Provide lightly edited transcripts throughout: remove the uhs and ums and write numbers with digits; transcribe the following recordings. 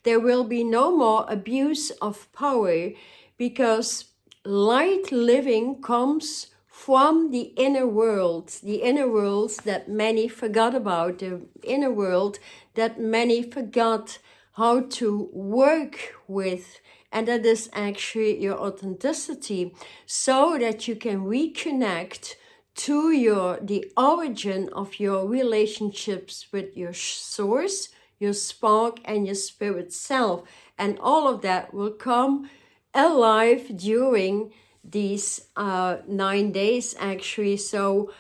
There will be no more abuse of power, because light living comes from the inner world that many forgot about, the inner world that many forgot how to work with. And that is actually your authenticity, so that you can reconnect to the origin of your relationships with your source, your spark, and your spirit self. And all of that will come alive during these 9 days, actually. So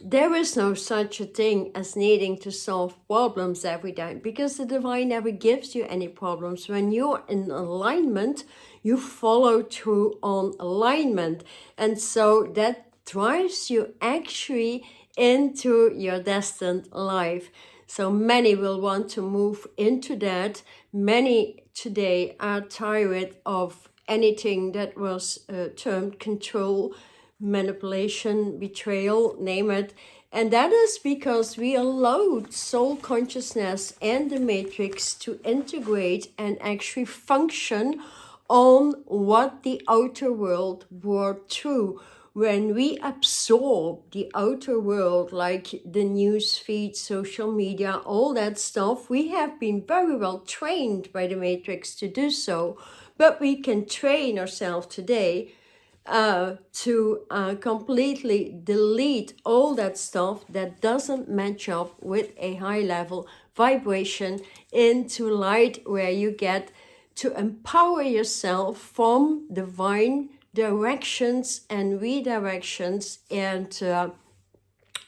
there is no such a thing as needing to solve problems every time, because the divine never gives you any problems. When you're in alignment, you follow through on alignment. And so that drives you actually into your destined life. So many will want to move into that. Many today are tired of anything that was termed control, manipulation, betrayal, name it. And that is because we allowed soul consciousness and the matrix to integrate and actually function on what the outer world brought through. When we absorb the outer world, like the news feed, social media, all that stuff, we have been very well trained by the matrix to do so. But we can train ourselves today to completely delete all that stuff that doesn't match up with a high level vibration into light, where you get to empower yourself from divine directions and redirections, and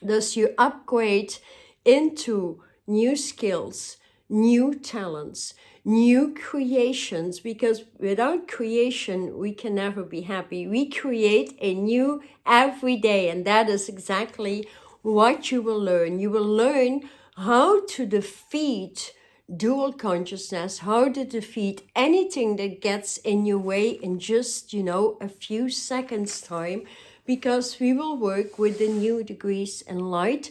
thus you upgrade into new skills, new talents, new creations, because without creation we can never be happy. We create a new every day, and that is exactly what you will learn. You will learn how to defeat dual consciousness, how to defeat anything that gets in your way in just, a few seconds time, because we will work with the new degrees in light,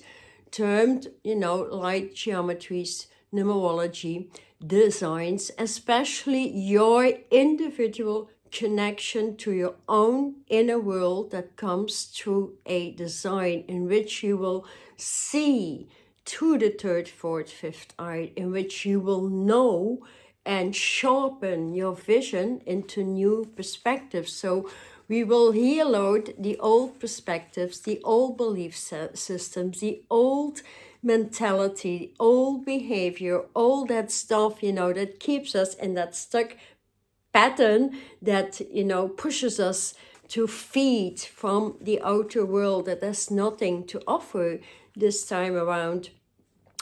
termed, light geometries, numerology, designs, especially your individual connection to your own inner world that comes through a design in which you will see to the third, fourth, fifth eye, in which you will know and sharpen your vision into new perspectives. So we will heal out the old perspectives, the old belief systems, the old mentality, old behavior, all that stuff, that keeps us in that stuck pattern that, pushes us to feed from the outer world that has nothing to offer this time around.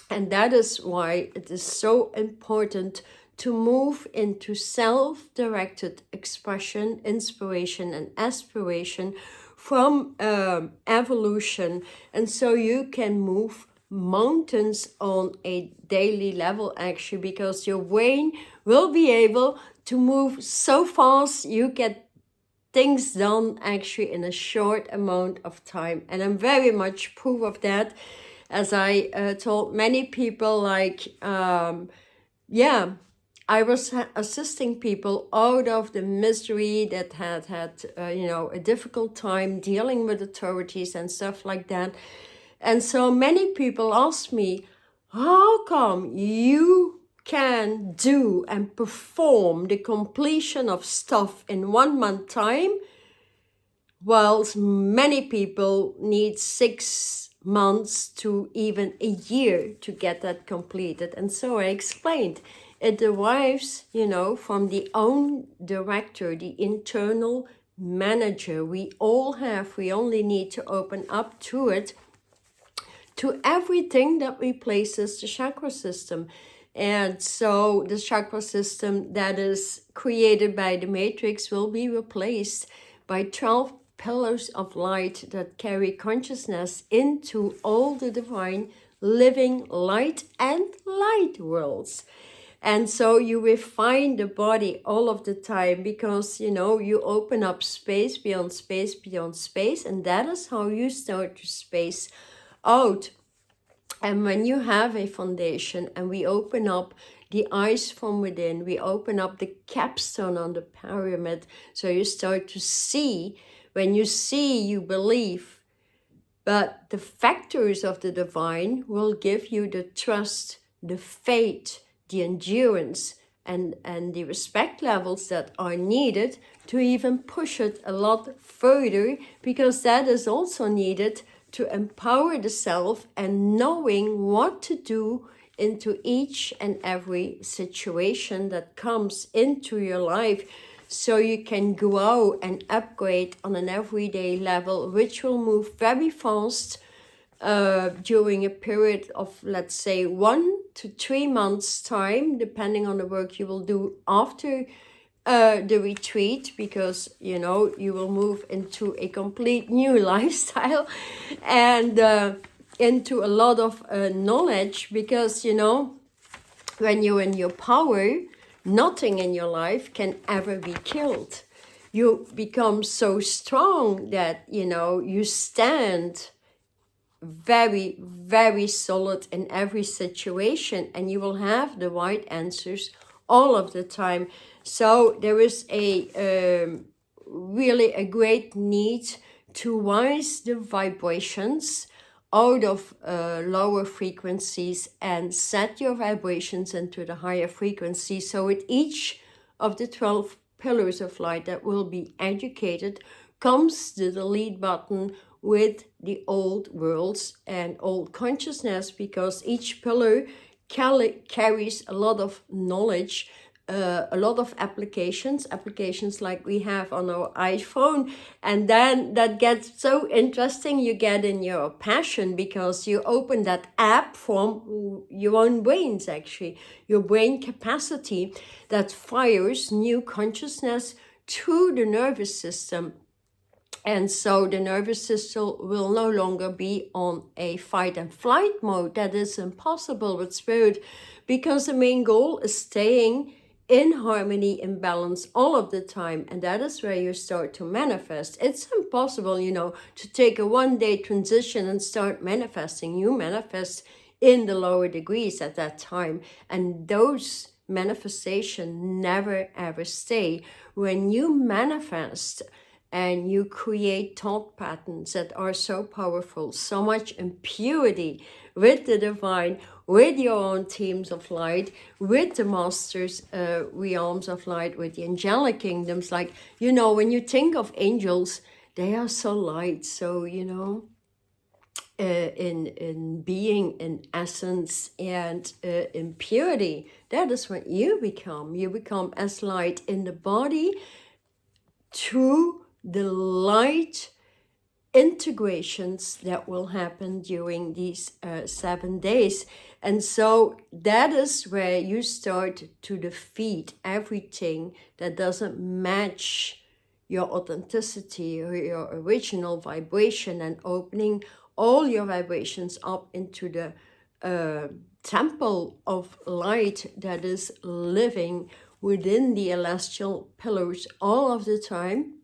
And that is why it is so important to move into self-directed expression, inspiration, and aspiration from evolution. And so you can move mountains on a daily level, actually, because your brain will be able to move so fast you get things done actually in a short amount of time. And I'm very much proof of that, as I told many people, like, I was assisting people out of the misery that had a difficult time dealing with authorities and stuff like that. And so many people ask me, how come you can do and perform the completion of stuff in 1 month time, whilst many people need 6 months to even a year to get that completed? And so I explained, it derives, from the own director, the internal manager we all have. We only need to open up to it, to everything that replaces the chakra system. And so the chakra system that is created by the matrix will be replaced by 12 pillars of light that carry consciousness into all the divine living light and light worlds. And so you refine the body all of the time, because, you open up space beyond space beyond space. And that is how you start to space out. And when you have a foundation and we open up the eyes from within. We open up the capstone on the pyramid. So you start to see. When you see, you believe. But the factors of the divine will give you the trust, the faith, the endurance, and the respect levels that are needed to even push it a lot further, because that is also needed to empower the self and knowing what to do into each and every situation that comes into your life, so you can grow and upgrade on an everyday level, which will move very fast during a period of, let's say, 1 to 3 months time, depending on the work you will do after the retreat, because you know you will move into a complete new lifestyle and into a lot of knowledge, because you know, when you're in your power, nothing in your life can ever be killed. You become so strong that you know you stand very, very solid in every situation, and you will have the right answers all of the time. So there is a really a great need to raise the vibrations out of lower frequencies and set your vibrations into the higher frequency. So with each of the 12 pillars of light that will be educated comes the delete button with the old worlds and old consciousness, because each pillar carries a lot of knowledge, a lot of applications like we have on our iPhone. And then that gets so interesting, you get in your passion, because you open that app from your own brains, actually, your brain capacity that fires new consciousness through the nervous system. And so the nervous system will no longer be on a fight and flight mode. That is impossible with spirit, because the main goal is staying in harmony, in balance all of the time. And that is where you start to manifest. It's impossible, you know, to take a 1-day transition and start manifesting. You manifest in the lower degrees at that time. And those manifestations never ever stay. When you manifest and you create thought patterns that are so powerful, so much impurity with the divine, with your own teams of light, with the masters, realms of light, with the angelic kingdoms. Like, you know, when you think of angels, they are so light, so, you know, in being, in essence, and in purity. That is what you become. You become as light in the body through the light integrations that will happen during these 7 days. And so that is where you start to defeat everything that doesn't match your authenticity or your original vibration, and opening all your vibrations up into the temple of light that is living within the celestial pillars all of the time,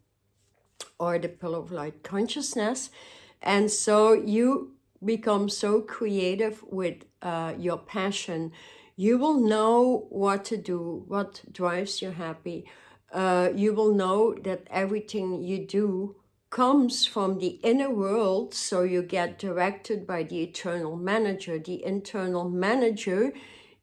or the pillar of light consciousness. And so you become so creative with your passion. You will know what to do, what drives you happy. You will know that everything you do comes from the inner world, so you get directed by the eternal manager. The internal manager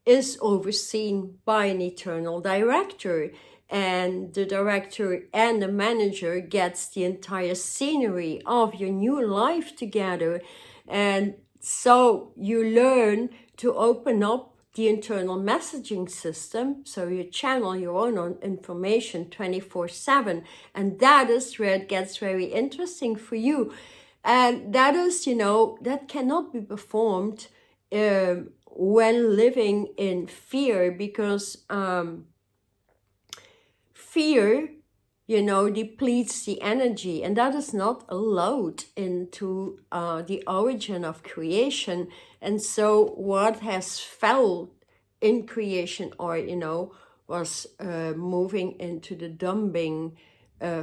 is overseen by an eternal director, and the director and the manager gets the entire scenery of your new life together. And so you learn to open up the internal messaging system, so you channel your own information 24/7, and that is where it gets very interesting for you. And that is, you know, that cannot be performed when living in fear, because fear, you know, depletes the energy, and that is not allowed into the origin of creation. And so what has fell in creation, or, you know, was moving into the dumping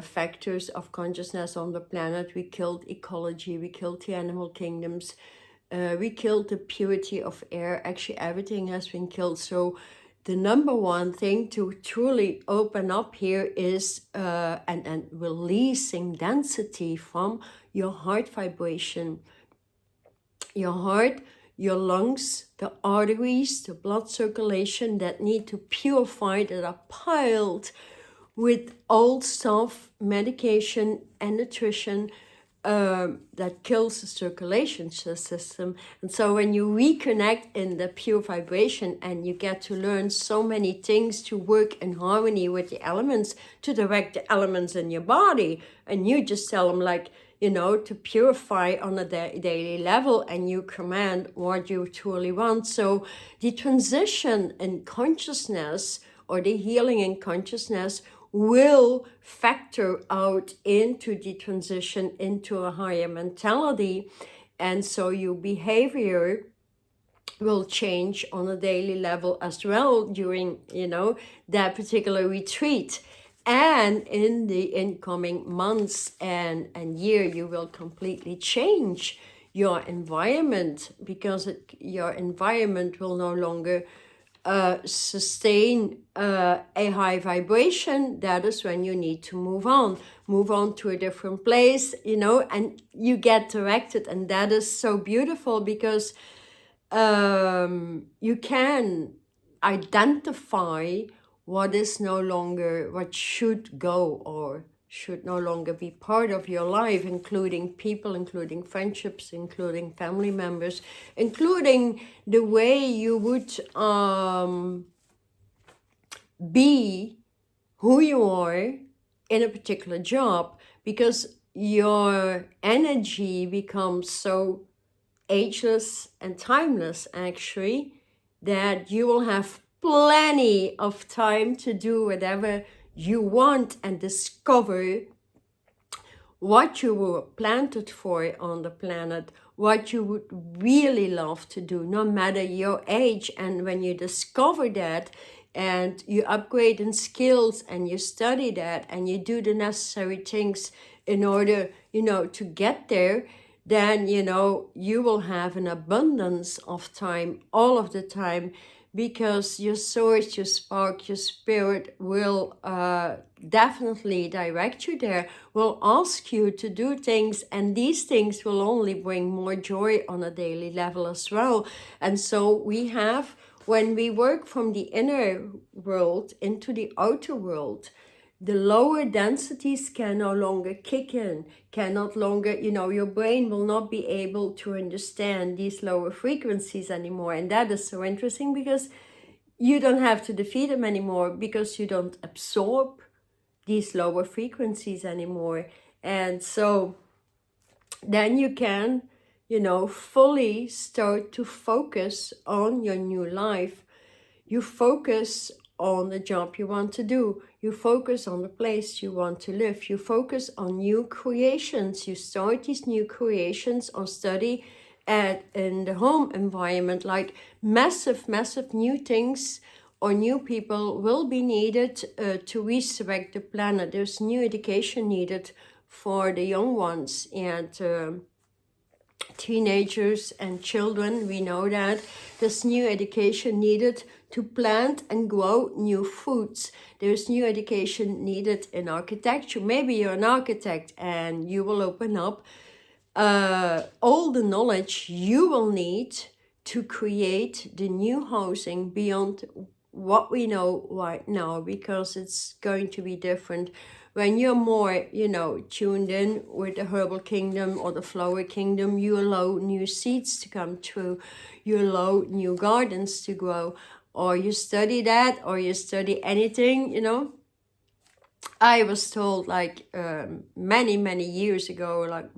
factors of consciousness on the planet. We killed ecology, we killed the animal kingdoms, we killed the purity of air. Actually, everything has been killed. So the number one thing to truly open up here is and releasing density from your heart vibration. Your heart, your lungs, the arteries, the blood circulation that need to purify, that are piled with old stuff, medication and nutrition that kills the circulation system. And so when you reconnect in the pure vibration and you get to learn so many things to work in harmony with the elements, to direct the elements in your body, and you just tell them like, you know, to purify on a daily level, and you command what you truly want. So the transition in consciousness, or the healing in consciousness, will factor out into the transition into a higher mentality. And so your behavior will change on a daily level as well during, you know, that particular retreat. And in the incoming months and year, you will completely change your environment, because your environment will no longer sustain a high vibration. That is when you need to move on to a different place, you know, and you get directed. And that is so beautiful, because you can identify what is no longer, what should go or should no longer be part of your life, including people, including friendships, including family members, including the way you would be who you are in a particular job, because your energy becomes so ageless and timeless, actually, that you will have plenty of time to do whatever you want and discover what you were planted for on the planet, what you would really love to do, no matter your age. And when you discover that, and you upgrade in skills, and you study that, and you do the necessary things in order, you know, to get there, then, you know, you will have an abundance of time all of the time, because your source, your spark, your spirit will definitely direct you there, will ask you to do things, and these things will only bring more joy on a daily level as well. And so we have, when we work from the inner world into the outer world, the lower densities can no longer kick in, cannot longer, you know, your brain will not be able to understand these lower frequencies anymore. And that is so interesting, because you don't have to defeat them anymore, because you don't absorb these lower frequencies anymore. And so then you can, you know, fully start to focus on your new life. You focus on the job you want to do. You focus on the place you want to live. You focus on new creations. You start these new creations or study in the home environment, like massive new things or new people will be needed to resurrect the planet. There's new education needed for the young ones and teenagers and children. We know that there's new education needed to plant and grow new foods. There's new education needed in architecture. Maybe you're an architect and you will open up all the knowledge you will need to create the new housing beyond what we know right now, because it's going to be different. When you're more, you know, tuned in with the herbal kingdom or the flower kingdom, you allow new seeds to come true. You allow new gardens to grow, or you study that, or you study anything, you know. I was told like many years ago, like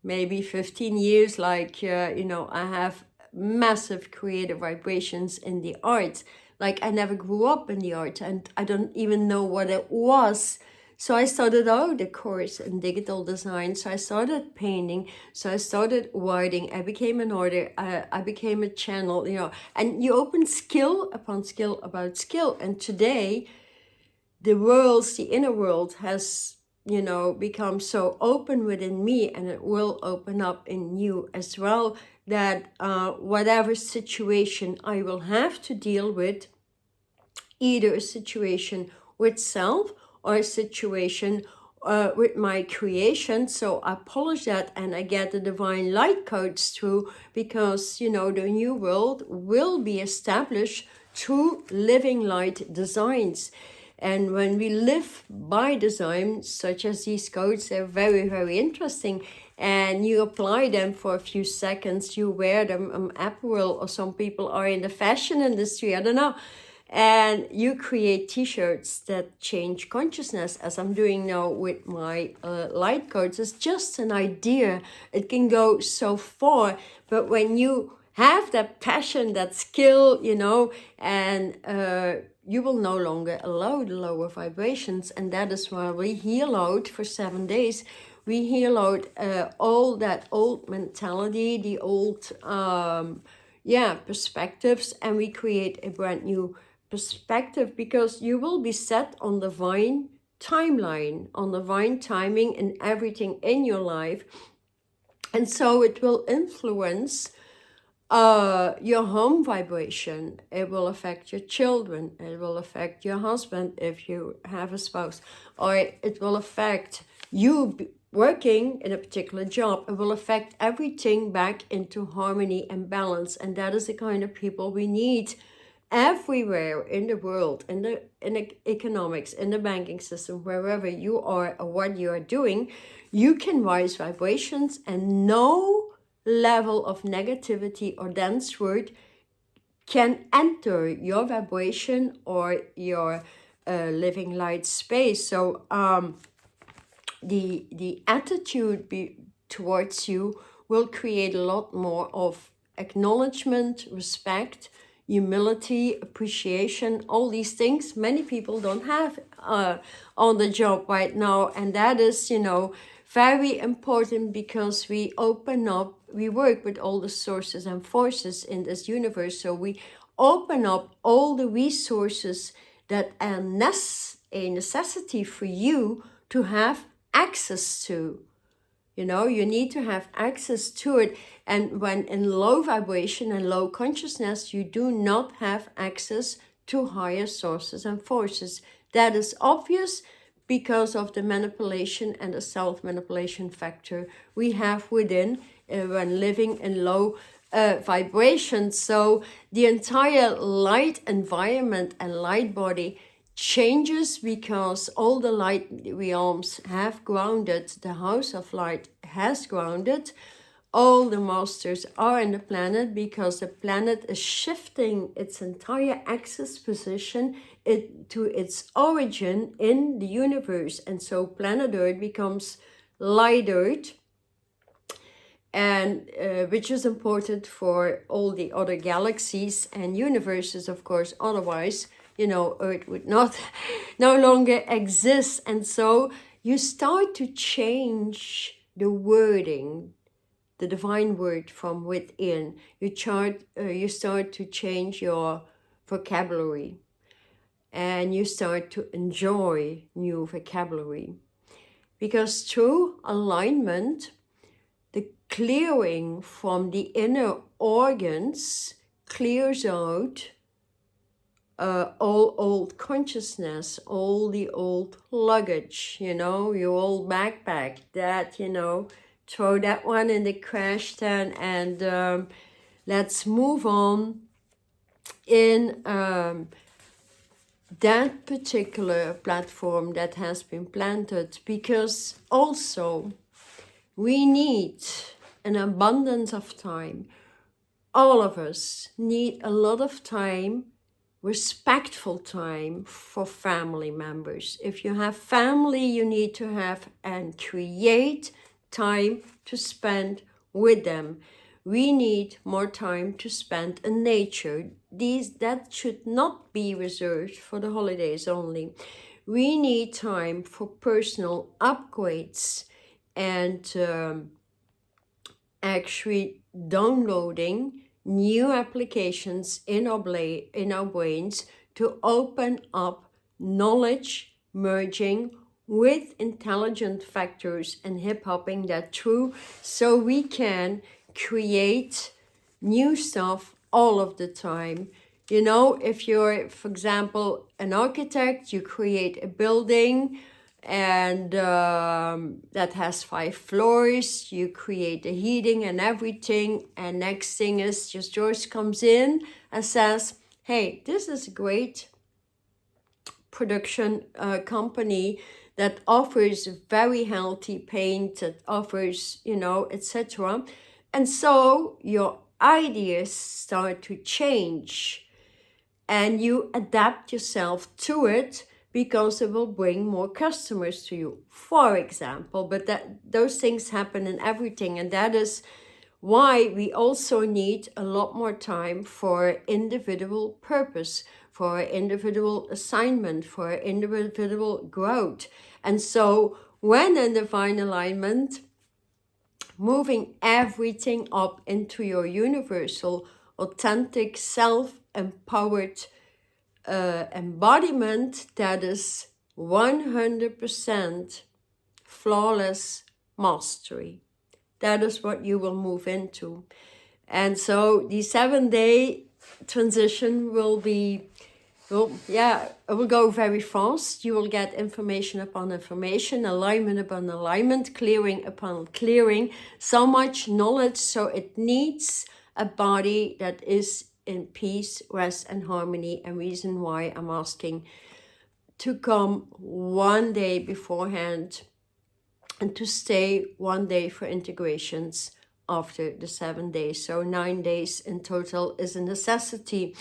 maybe 15 years, like, you know, I have massive creative vibrations in the arts. Like I never grew up in the art and I don't even know what it was. So I started out a course in digital design. So I started painting. So I started writing. I became an artist. I became a channel, you know, and you open skill upon skill about skill. And today, the inner world has, you know, become so open within me, and it will open up in you as well, that whatever situation I will have to deal with, either a situation with self or a situation with my creation. So I polish that and I get the divine light codes through, because the new world will be established through living light designs. And when we live by design, such as these codes, they're very, very interesting. And you apply them for a few seconds, you wear them apparel, or some people are in the fashion industry, I don't know. And you create t-shirts that change consciousness, as I'm doing now with my light codes. It's just an idea. It can go so far. But when you have that passion, that skill, and you will no longer allow the lower vibrations. And that is why we heal out for 7 days. We heal out all that old mentality, the old perspectives, and we create a brand new perspective, because you will be set on divine timeline, on divine timing in everything in your life. And so it will influence your home vibration. It will affect your children. It will affect your husband if you have a spouse, or it will affect you working in a particular job. It will affect everything back into harmony and balance. And that is the kind of people we need everywhere in the world, in the economics, in the banking system, wherever you are or what you are doing. You can rise vibrations, and no level of negativity or dense word can enter your vibration or your living light space. So the attitude towards you will create a lot more of acknowledgement, respect, humility, appreciation, all these things many people don't have on the job right now. And that is, very important, because we open up, we work with all the sources and forces in this universe. So we open up all the resources that are a necessity for you to have access to. You need to have access to it. And when in low vibration and low consciousness, you do not have access to higher sources and forces. That is obvious because of the manipulation and the self-manipulation factor we have within when living in low vibration. So the entire light environment and light body changes, because all the light realms have grounded. The house of light has grounded. All the masters are in the planet, because the planet is shifting its entire axis position to its origin in the universe. And so planet Earth becomes light Earth, and which is important for all the other galaxies and universes, of course. Otherwise, Earth would no longer exist. And so you start to change the wording, the divine word from within. You start to change your vocabulary, and you start to enjoy new vocabulary. Because through alignment, the clearing from the inner organs clears out all old consciousness, all the old luggage, your old backpack, that, throw that one in the trash can, and let's move on in that particular platform that has been planted. Because also we need an abundance of time. All of us need a lot of time, respectful time for family members. If you have family, you need to have and create time to spend with them. We need more time to spend in nature. That should not be reserved for the holidays only. We need time for personal upgrades and actually downloading new applications in our brains to open up knowledge merging with intelligent factors and hip-hopping that through, so we can create new stuff all of the time, You know, if you're, for example, an architect, you create a building and that has 5 floors, you create the heating and everything, and next thing is just George comes in and says, hey, this is a great production company that offers very healthy paint, that offers, you know, etc. And so your ideas start to change and you adapt yourself to it because it will bring more customers to you, for example. But that those things happen in everything, and that is why we also need a lot more time for individual purpose, for individual assignment, for individual growth. And so when in divine alignment, moving everything up into your universal, authentic, self-empowered embodiment that is 100% flawless mastery. That is what you will move into. And so the 7-day transition will be, well, yeah, it will go very fast. You will get information upon information, alignment upon alignment, clearing upon clearing, so much knowledge. So it needs a body that is in peace, rest, and harmony. And reason why I'm asking to come 1 day beforehand and to stay 1 day for integrations after the 7 days. So 9 days in total is a necessity.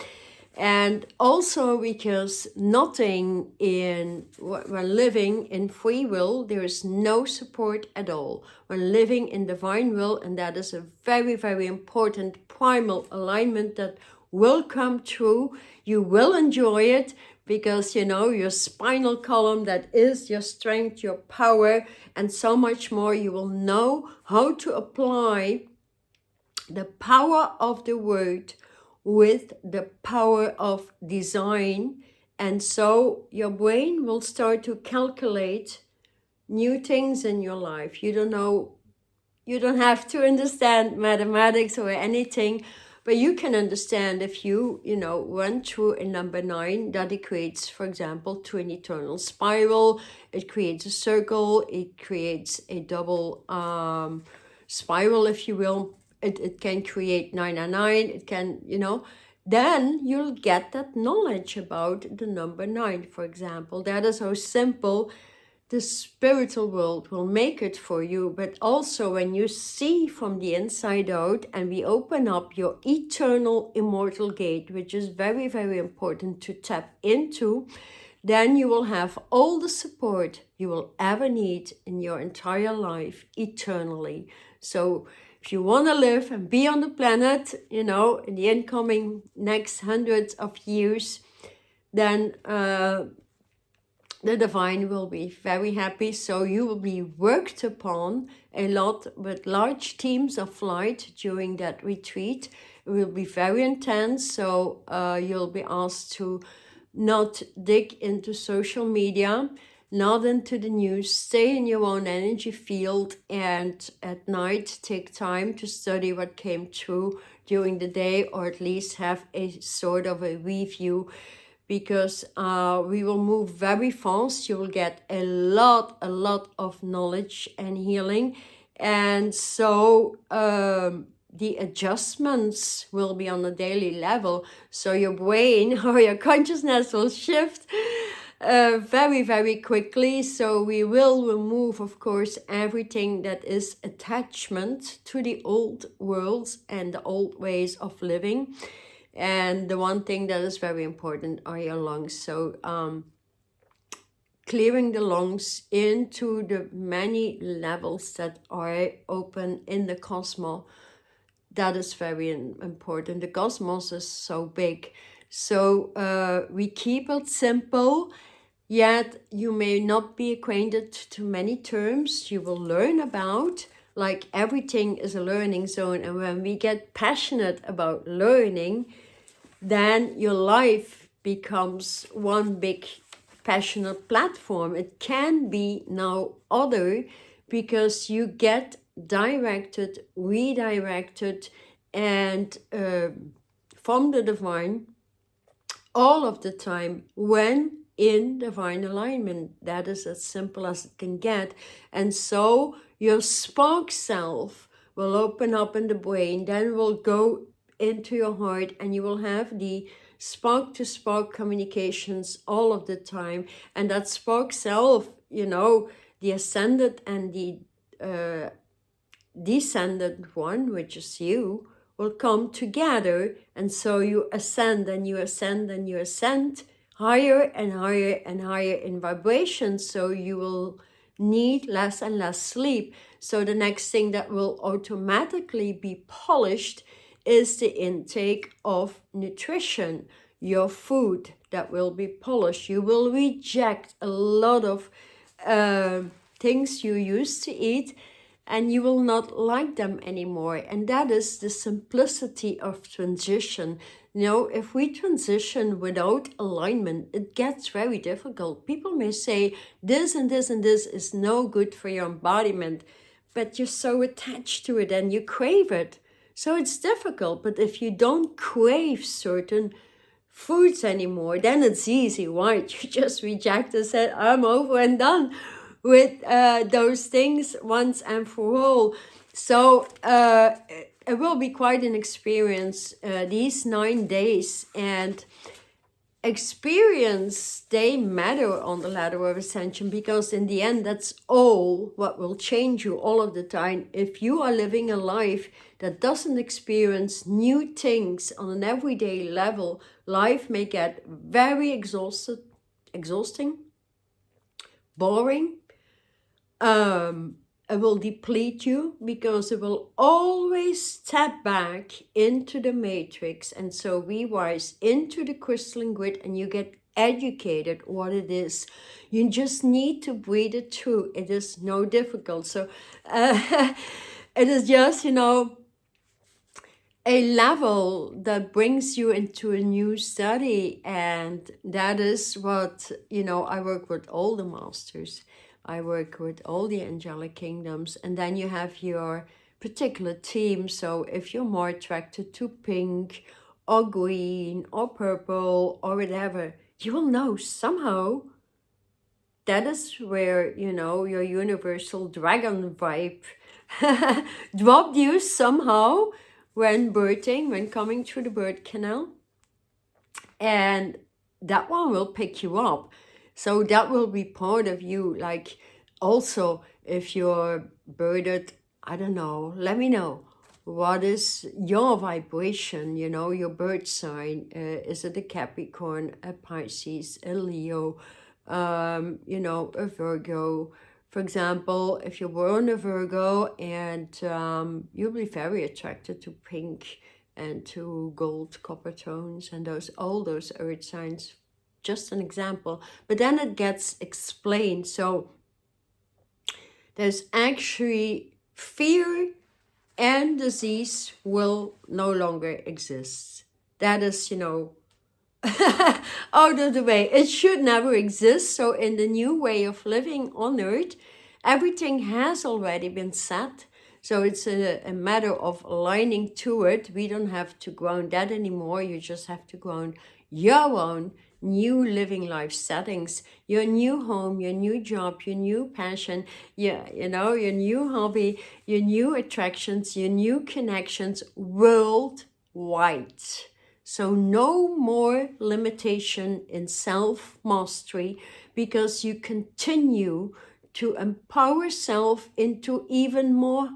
And also because nothing in, when living in free will, there is no support at all. When living in divine will, and that is a very, very important primal alignment that will come true, you will enjoy it because, you know, your spinal column, that is your strength, your power, and so much more. You will know how to apply the power of the word with the power of design. And so your brain will start to calculate new things in your life. You don't know, you don't have to understand mathematics or anything, but you can understand if you know, run through a number 9 that it creates, for example, to an eternal spiral. It creates a circle. It creates a double spiral, if you will. It can create 999. It can, you know, then you'll get that knowledge about the number 9, for example. That is how simple the spiritual world will make it for you. But also when you see from the inside out and we open up your eternal immortal gate, which is very, very important to tap into, then you will have all the support you will ever need in your entire life eternally. So if you want to live and be on the planet, you know, in the incoming next hundreds of years, then the divine will be very happy. So you will be worked upon a lot with large teams of light during that retreat. It will be very intense. So you'll be asked to not dig into social media, not into the news, stay in your own energy field, and at night take time to study what came true during the day, or at least have a sort of a review, because we will move very fast. You will get a lot of knowledge and healing. And so the adjustments will be on a daily level. So your brain or your consciousness will shift very, very quickly. So we will remove, of course, everything that is attachment to the old worlds and the old ways of living. And the one thing that is very important are your lungs. So clearing the lungs into the many levels that are open in the cosmos, that is very important. The cosmos is so big. So we keep it simple, yet you may not be acquainted to many terms you will learn about. Like everything is a learning zone. And when we get passionate about learning, then your life becomes one big passionate platform. It can be now other, because you get directed, redirected, and from the divine all of the time when in divine alignment. That is as simple as it can get. And so your spark self will open up in the brain, then will go into your heart, and you will have the spark to spark communications all of the time. And that spark self, you know, the ascended and the descendant one, which is you, will come together. And so you ascend and you ascend and you ascend higher and higher and higher in vibration. So you will need less and less sleep. So the next thing that will automatically be polished is the intake of nutrition, your food that will be polished. You will reject a lot of things you used to eat, and you will not like them anymore. And that is the simplicity of transition. You know, if we transition without alignment, it gets very difficult. People may say this and this and this is no good for your embodiment, but you're so attached to it and you crave it. So it's difficult. But if you don't crave certain foods anymore, then it's easy, right? You just reject and say, I'm over and done with those things once and for all. So it will be quite an experience, these 9 days. And experience, they matter on the ladder of ascension, because in the end, that's all what will change you all of the time. If you are living a life that doesn't experience new things on an everyday level, life may get very exhausting, boring. It will deplete you, because it will always step back into the matrix, and so we rise into the crystalline grid, and you get educated what it is. You just need to breathe it through. It is no difficult. So it is just, you know, a level that brings you into a new study. And that is what, you know, I work with all the masters. I work with all the angelic kingdoms, and then you have your particular team. So if you're more attracted to pink or green or purple or whatever, you will know somehow that is where, you know, your universal dragon vibe dropped you somehow when birthing, when coming through the birth canal. And that one will pick you up. So that will be part of you. Like, also, if you're birthed, I don't know, let me know. What is your vibration, you know, your birth sign? Is it a Capricorn, a Pisces, a Leo, you know, a Virgo? For example, if you're born a Virgo, and you'll be very attracted to pink and to gold, copper tones, and all those earth signs. Just an example. But then it gets explained. So there's actually fear and disease will no longer exist. That is, you know, out of the way. It should never exist. So in the new way of living on earth, everything has already been set. So it's a matter of aligning to it. We don't have to ground that anymore. You just have to ground your own new living life settings, your new home, your new job, your new passion, you know, your new hobby, your new attractions, your new connections worldwide. So no more limitation in self-mastery, because you continue to empower self into even more,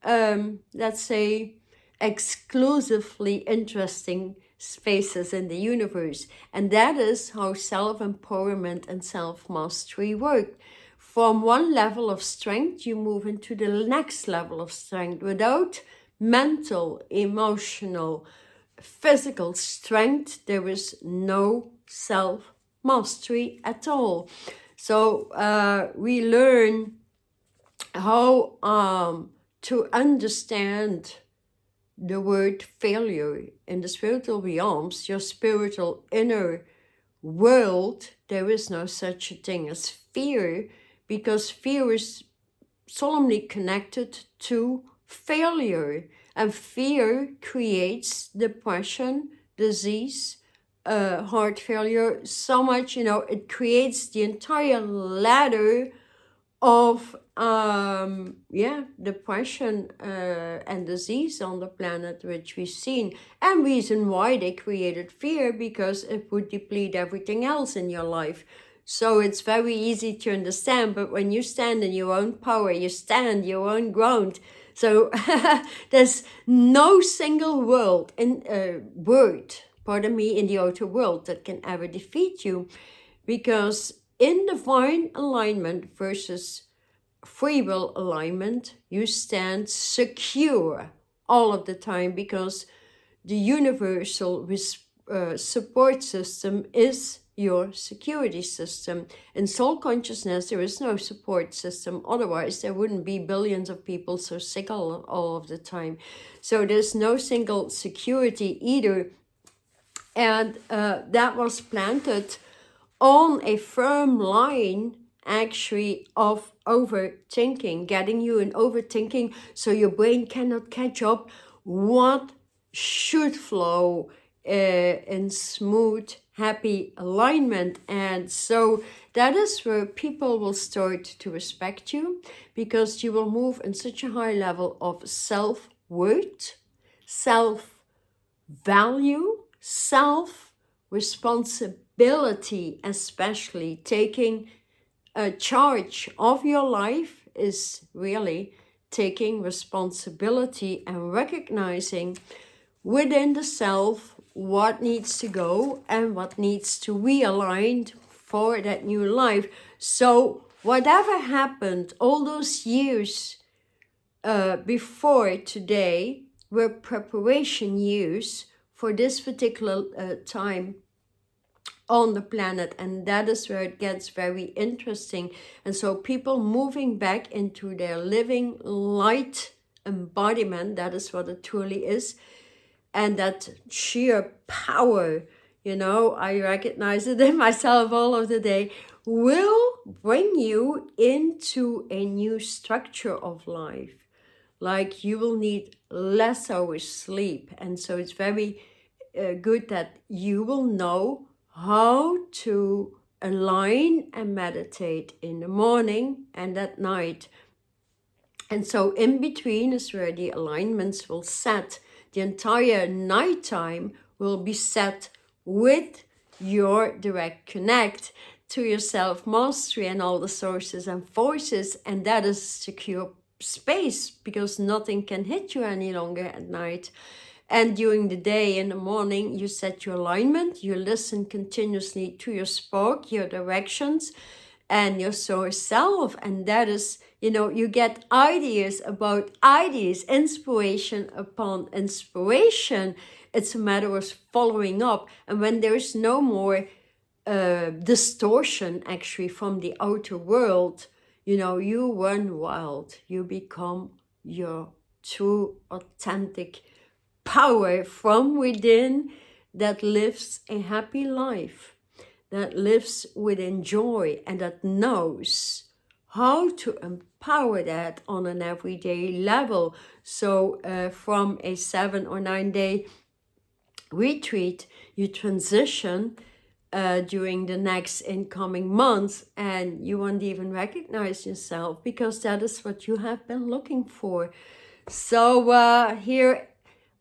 let's say, exclusively interesting spaces in the universe. And that is how self-empowerment and self-mastery work. From one level of strength, you move into the next level of strength. Without mental, emotional, physical strength, there is no self-mastery at all. So we learn how to understand the word failure. In the spiritual realms, your spiritual inner world, there is no such a thing as fear, because fear is solemnly connected to failure. And fear creates depression, disease, heart failure so much, you know, it creates the entire ladder of depression and disease on the planet, which we've seen. And reason why they created fear, because it would deplete everything else in your life. So it's very easy to understand, but when you stand in your own power, you stand your own ground. So there's no single word in the outer world that can ever defeat you, because in divine alignment versus free will alignment, you stand secure all of the time, because the universal support system is your security system. In soul consciousness, there is no support system. Otherwise, there wouldn't be billions of people so sick all of the time. So there's no single security either. And that was planted on a firm line, actually, of overthinking, getting you in overthinking so your brain cannot catch up what should flow in smooth, happy alignment. And so that is where people will start to respect you, because you will move in such a high level of self-worth, self-value, self-responsibility, especially taking a charge of your life is really taking responsibility and recognizing within the self what needs to go and what needs to realign for that new life. So whatever happened all those years before today were preparation years for this particular time on the planet, and that is where it gets very interesting. And so people moving back into their living light embodiment, that is what it truly is, and that sheer power, you know, I recognize it in myself all of the day, will bring you into a new structure of life. Like you will need less hours sleep. And so it's very good that you will know how to align and meditate in the morning and at night. And so in between is where the alignments will set. The entire nighttime will be set with your direct connect to your self-mastery and all the sources and forces. And that is secure space, because nothing can hit you any longer at night. And during the day, in the morning, you set your alignment, you listen continuously to your spark, your directions, and your source self. And that is, you know, you get ideas about ideas, inspiration upon inspiration. It's a matter of following up. And when there's no more distortion actually from the outer world, you know, you run wild. You become your true, authentic power from within that lives a happy life, that lives within joy, and that knows how to empower that on an everyday level. So from a 7 or 9 day retreat, you transition during the next incoming months, and you won't even recognize yourself, because that is what you have been looking for. So here,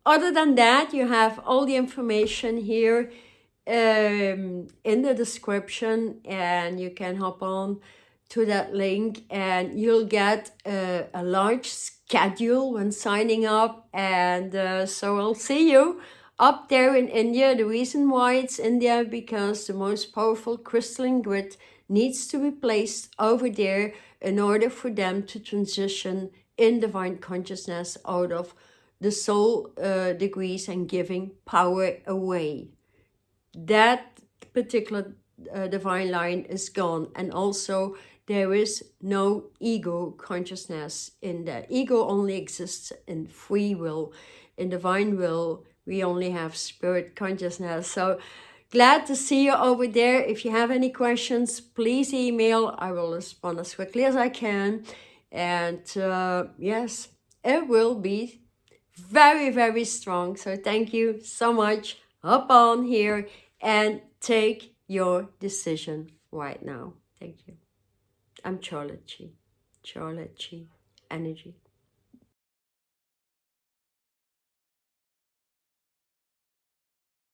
other than that, you have all the information here in the description, and you can hop on to that link and you'll get a large schedule when signing up. And so I'll see you up there in India. The reason why it's India, because the most powerful crystalline grid needs to be placed over there in order for them to transition in divine consciousness out of the soul degrees and giving power away. That particular divine line is gone. And also there is no ego consciousness in that. Ego only exists in free will. In divine will, we only have spirit consciousness. So glad to see you over there. If you have any questions, please email. I will respond as quickly as I can. And yes, it will be very, very strong. So thank you so much. Hop on here and take your decision right now. Thank you. I'm Charlotte Chi. Charlotte Chi Energy.